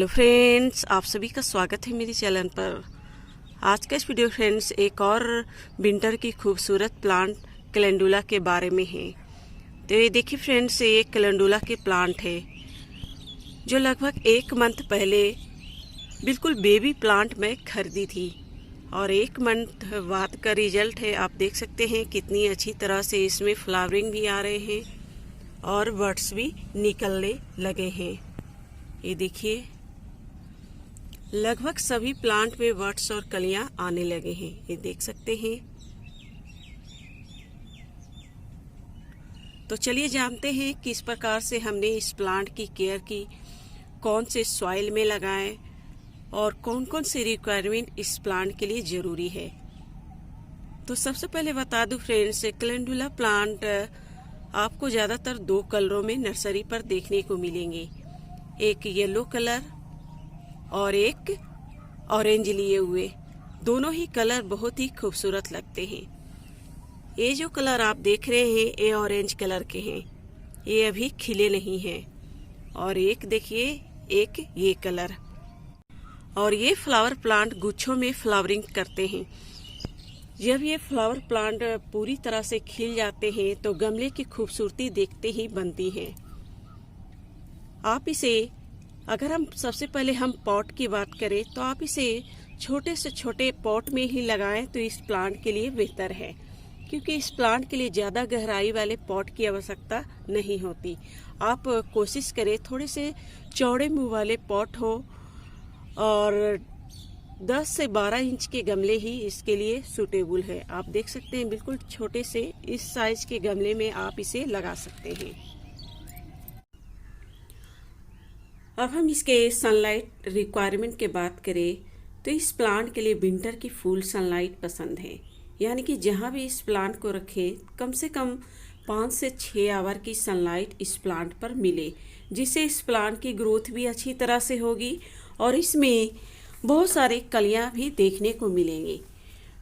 Hello friends, आप सभी का स्वागत है मेरे चैनल पर। आज का इस वीडियो फ्रेंड्स एक और विंटर की खूबसूरत प्लांट कैलेंडुला के बारे में है। तो ये देखिए फ्रेंड्स, ये कैलेंडुला के प्लांट है जो लगभग 1 मंथ पहले बिल्कुल बेबी प्लांट में खरीदी थी और 1 मंथ बाद का रिजल्ट है। आप देख सकते हैं कितनी अच्छी तरह से इसमें फ्लावरिंग भी आ रहे हैं और बड्स भी निकलने लगे हैं। ये देखिए लगभग सभी प्लांट में बड्स और कलियां आने लगे हैं, ये देख सकते हैं। तो चलिए जानते हैं किस प्रकार से हमने इस प्लांट की केयर की, कौन से सॉइल में लगाएं और कौन कौन से रिक्वायरमेंट इस प्लांट के लिए ज़रूरी है। तो सबसे पहले बता दूं फ्रेंड्स, कैलेंडुला प्लांट आपको ज़्यादातर 2 कलरों में नर्सरी पर देखने को मिलेंगे, एक येलो कलर और एक ऑरेंज लिए हुए। दोनों ही कलर बहुत ही खूबसूरत लगते हैं। ये जो कलर आप देख रहे हैं ये ऑरेंज कलर के हैं, ये अभी खिले नहीं हैं। और एक देखिए, एक ये कलर। और ये फ्लावर प्लांट गुच्छों में फ्लावरिंग करते हैं। जब ये फ्लावर प्लांट पूरी तरह से खिल जाते हैं तो गमले की खूबसूरती देखते ही बनती है। आप इसे, अगर हम सबसे पहले हम पॉट की बात करें तो आप इसे छोटे से छोटे पॉट में ही लगाएं तो इस प्लांट के लिए बेहतर है, क्योंकि इस प्लांट के लिए ज़्यादा गहराई वाले पॉट की आवश्यकता नहीं होती। आप कोशिश करें थोड़े से चौड़े मुंह वाले पॉट हो और 10 से 12 इंच के गमले ही इसके लिए सूटेबल है। आप देख सकते हैं बिल्कुल छोटे से इस साइज के गमले में आप इसे लगा सकते हैं। अब हम इसके सनलाइट रिक्वायरमेंट के बात करें तो इस प्लांट के लिए विंटर की फुल सनलाइट पसंद है, यानी कि जहाँ भी इस प्लांट को रखें कम से कम 5 से 6 आवर की सनलाइट इस प्लांट पर मिले, जिससे इस प्लांट की ग्रोथ भी अच्छी तरह से होगी और इसमें बहुत सारी कलियाँ भी देखने को मिलेंगी।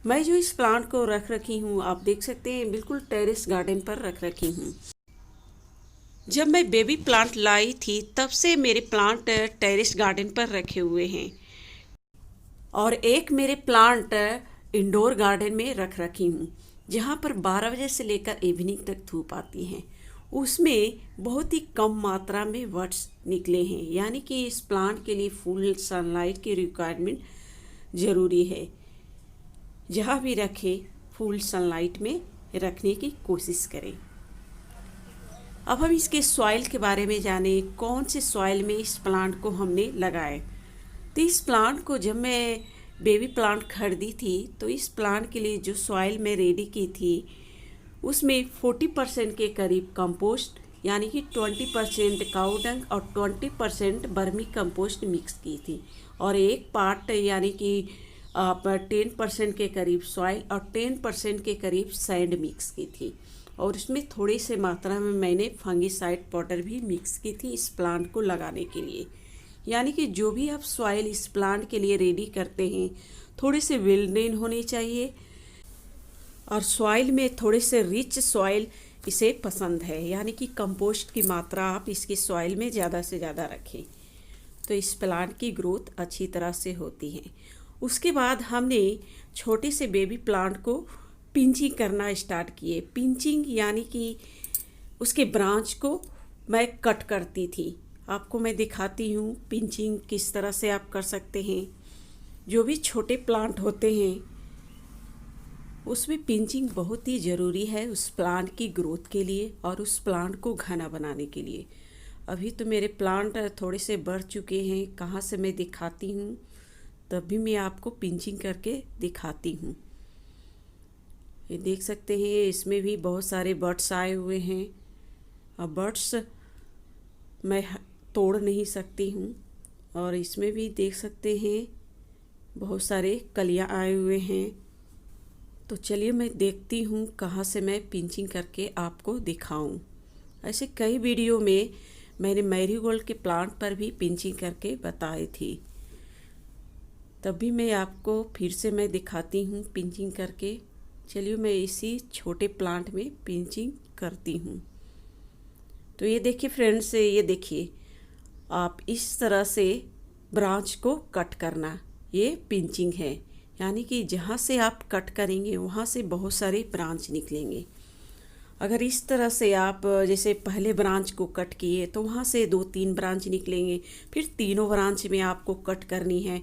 मैं जो इस प्लांट को रख रखी हूँ आप देख सकते हैं, बिल्कुल टेरेस गार्डन पर रख रखी हूँ। जब मैं बेबी प्लांट लाई थी तब से मेरे प्लांट टेरेस गार्डन पर रखे हुए हैं और एक मेरे प्लांट इंडोर गार्डन में रख रखी हूँ, जहाँ पर 12 बजे से लेकर इवनिंग तक धूप आती है। उसमें बहुत ही कम मात्रा में बड्स निकले हैं, यानी कि इस प्लांट के लिए फुल सनलाइट की रिक्वायरमेंट ज़रूरी है। जहाँ भी रखें फुल सनलाइट में रखने की कोशिश करें। अब हम इसके सॉइल के बारे में जाने, कौन से सॉइल में इस प्लांट को हमने लगाए। तो इस प्लांट को जब मैं बेबी प्लांट खरीदी थी तो इस प्लांट के लिए जो सॉइल मैं रेडी की थी उसमें 40% के करीब कंपोस्ट, यानी कि 20% काऊ डंग और 20% बर्मी कंपोस्ट मिक्स की थी और एक पार्ट यानी कि 10% के करीब सॉइल और 10% के करीब सैंड मिक्स की थी। और उसमें थोड़ी से मात्रा में मैंने फंगीसाइड पाउडर भी मिक्स की थी इस प्लांट को लगाने के लिए। यानी कि जो भी आप सॉइल इस प्लांट के लिए रेडी करते हैं थोड़े से वेल ड्रेन होनी चाहिए और सॉइल में थोड़े से रिच सॉइल इसे पसंद है, यानी कि कंपोस्ट की मात्रा आप इसकी सॉइल में ज़्यादा से ज़्यादा रखें तो इस प्लांट की ग्रोथ अच्छी तरह से होती है। उसके बाद हमने छोटे से बेबी प्लांट को पिंचिंग करना स्टार्ट किए। पिंचिंग यानी कि उसके ब्रांच को मैं कट करती थी। आपको मैं दिखाती हूँ पिंचिंग किस तरह से आप कर सकते हैं। जो भी छोटे प्लांट होते हैं उसमें पिंचिंग बहुत ही ज़रूरी है उस प्लांट की ग्रोथ के लिए और उस प्लांट को घना बनाने के लिए। अभी तो मेरे प्लांट थोड़े से बढ़ चुके हैं, कहाँ से मैं दिखाती हूँ तब भी मैं आपको पिंचिंग करके दिखाती हूँ। ये देख सकते हैं इसमें भी बहुत सारे बड्स आए हुए हैं। अब बड्स मैं तोड़ नहीं सकती हूँ और इसमें भी देख सकते हैं बहुत सारे कलियाँ आए हुए हैं। तो चलिए मैं देखती हूँ कहाँ से मैं पिंचिंग करके आपको दिखाऊं। ऐसे कई वीडियो में मैंने मैरीगोल्ड के प्लांट पर भी पिंचिंग करके बताई थी, तब भी मैं आपको फिर से मैं दिखाती हूँ पिंचिंग करके। चलिए मैं इसी छोटे प्लांट में पिंचिंग करती हूँ। तो ये देखिए फ्रेंड्स, ये देखिए आप इस तरह से ब्रांच को कट करना, ये पिंचिंग है। यानी कि जहाँ से आप कट करेंगे वहाँ से बहुत सारे ब्रांच निकलेंगे। अगर इस तरह से आप जैसे पहले ब्रांच को कट किए तो वहाँ से 2-3 ब्रांच निकलेंगे, फिर तीनों ब्रांच में आपको कट करनी है,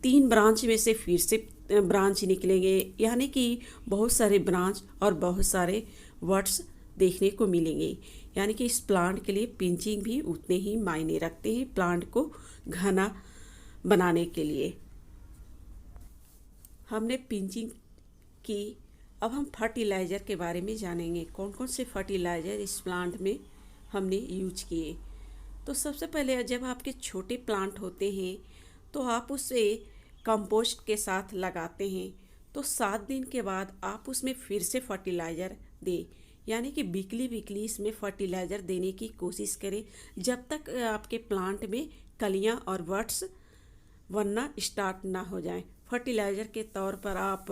3 ब्रांच में से फिर से ब्रांच निकलेंगे। यानी कि बहुत सारे ब्रांच और बहुत सारे वर्ड्स देखने को मिलेंगे। यानी कि इस प्लांट के लिए पिंचिंग भी उतने ही मायने रखते हैं प्लांट को घना बनाने के लिए। हमने पिंचिंग की, अब हम फर्टिलाइज़र के बारे में जानेंगे। कौन कौन से फर्टिलाइज़र इस प्लांट में हमने यूज किए। तो सबसे पहले जब आपके छोटे प्लांट होते हैं तो आप उसे कंपोस्ट के साथ लगाते हैं, तो 7 दिन के बाद आप उसमें फिर से फर्टिलाइज़र दें। यानी कि वीकली इसमें फर्टिलाइज़र देने की कोशिश करें जब तक आपके प्लांट में कलियां और बड्स बनना स्टार्ट ना हो जाएं। फर्टिलाइज़र के तौर पर आप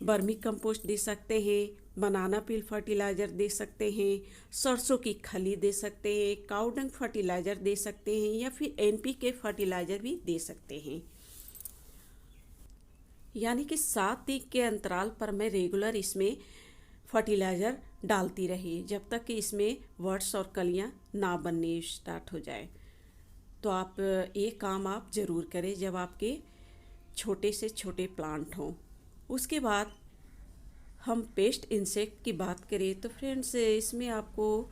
वर्मी कंपोस्ट दे सकते हैं, बनाना पील फर्टिलाइज़र दे सकते हैं, सरसों की खली दे सकते हैं, काऊ डंग फर्टिलाइज़र दे सकते हैं, या फिर NPK फर्टिलाइज़र भी दे सकते हैं। यानी कि 7 दिन के अंतराल पर मैं रेगुलर इसमें फर्टिलाइज़र डालती रही जब तक कि इसमें वर्ड्स और कलियां ना बनने स्टार्ट हो जाए। तो आप ये काम आप ज़रूर करें जब आपके छोटे से छोटे प्लांट हों। उसके बाद हम पेस्ट इंसेक्ट की बात करें तो फ्रेंड्स, इसमें आपको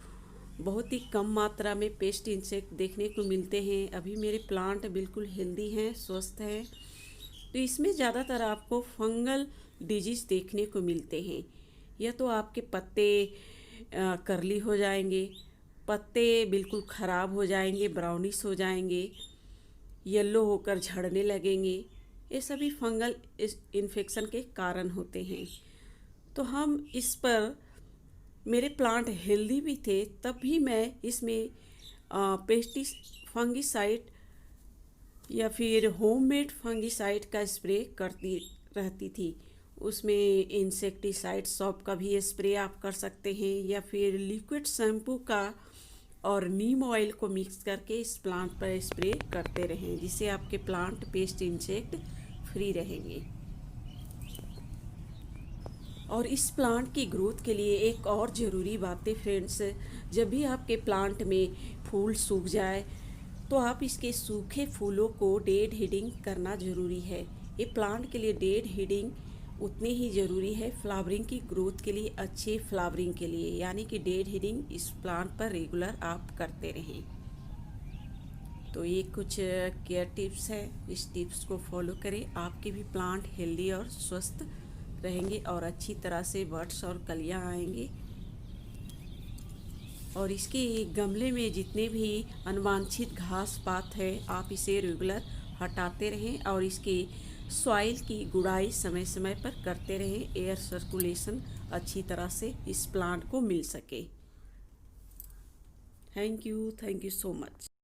बहुत ही कम मात्रा में पेस्ट इंसेक्ट देखने को मिलते हैं। अभी मेरे प्लांट बिल्कुल हेल्दी हैं, स्वस्थ हैं, तो इसमें ज़्यादातर आपको फंगल डिजीज़ देखने को मिलते हैं। या तो आपके पत्ते करली हो जाएंगे, पत्ते बिल्कुल ख़राब हो जाएंगे, ब्राउनिश हो जाएंगे, येलो होकर झड़ने लगेंगे। ये सभी फंगल इन्फेक्शन के कारण होते हैं। तो हम इस पर, मेरे प्लांट हेल्दी भी थे तब भी मैं इसमें फंगिसाइड या फिर होममेड फंगिसाइड का स्प्रे करती रहती थी। उसमें इंसेक्टिसाइड सॉप का भी स्प्रे आप कर सकते हैं, या फिर लिक्विड शैम्पू का और नीम ऑयल को मिक्स करके इस प्लांट पर स्प्रे करते रहें, जिससे आपके प्लांट पेस्ट इंसेक्ट फ्री रहेंगे। और इस प्लांट की ग्रोथ के लिए एक और ज़रूरी बात है फ्रेंड्स, जब भी आपके प्लांट में फूल सूख जाए तो आप इसके सूखे फूलों को डेड हीडिंग करना ज़रूरी है। ये प्लांट के लिए डेड हीडिंग उतनी ही ज़रूरी है फ्लावरिंग की ग्रोथ के लिए, अच्छे फ्लावरिंग के लिए। यानी कि डेड हीडिंग इस प्लांट पर रेगुलर आप करते रहें। तो ये कुछ केयर टिप्स हैं, इस टिप्स को फॉलो करें, आपके भी प्लांट हेल्दी और स्वस्थ रहेंगे और अच्छी तरह से बड्स और कलियां आएंगे। और इसके गमले में जितने भी अनवांछित घास पात है आप इसे रेगुलर हटाते रहें, और इसकी सॉइल की गुड़ाई समय समय पर करते रहें, एयर सर्कुलेशन अच्छी तरह से इस प्लांट को मिल सके। Thank you so much.